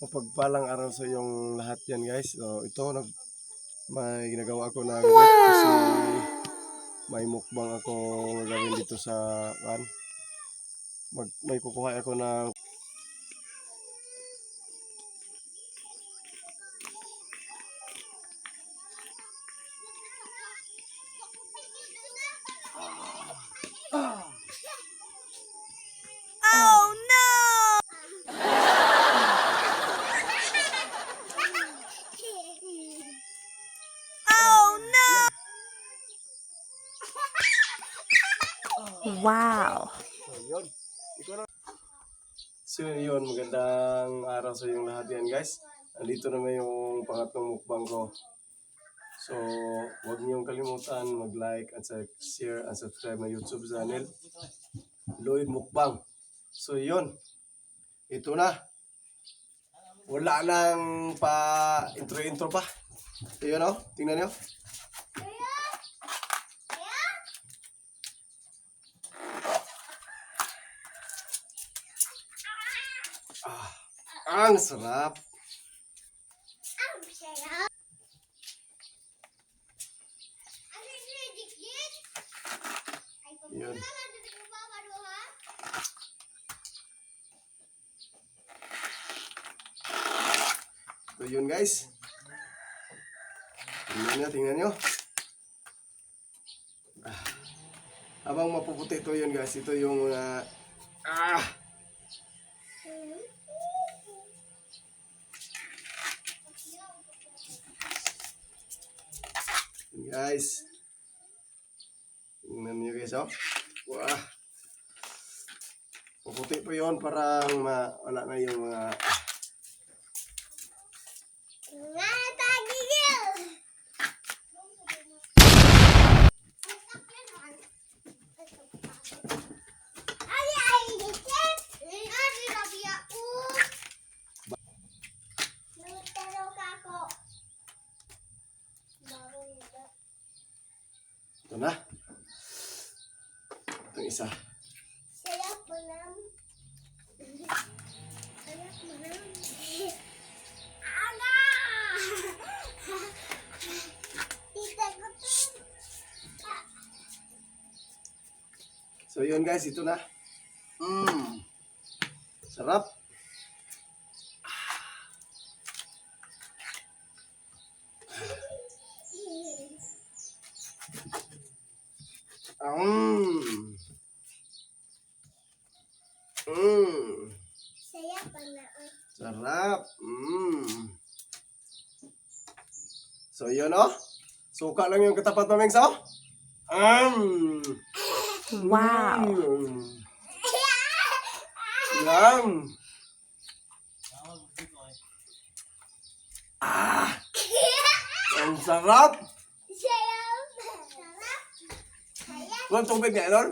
Mapagpalang araw sa yung lahat yan guys. So, ito may ginagawa ako na kasi may mukbang ako gagawin dito sa may kukuha ako ng Wow! So yun, magandang araw sa yung lahat yan guys. Andito naman yung pangatlong mukbang ko. So, huwag niyong kalimutan mag-like at share at subscribe my YouTube channel, Lloyd Mukbang. So yun, ito na. Wala nang intro pa. So yun o, tingnan niyo. Ang sarap. Yun. So yun guys. Tingnan nyo. Habang mapuputi ito yun guys. Ito yung guys, tingnan nyo guys oh. Wah, puputi po yun parang wala na yung mga ito na. Itong isa. Sarap mo lang. Sarap mo lang. Aga! Tita ko to. So yun guys, ito na. Sarap. Sarap pala. Sarap. So yun oh. Suka lang yung katapat namin sa Wow! Yum. Ang sarap. Sarap. Sarap. Walang tubig na Elon?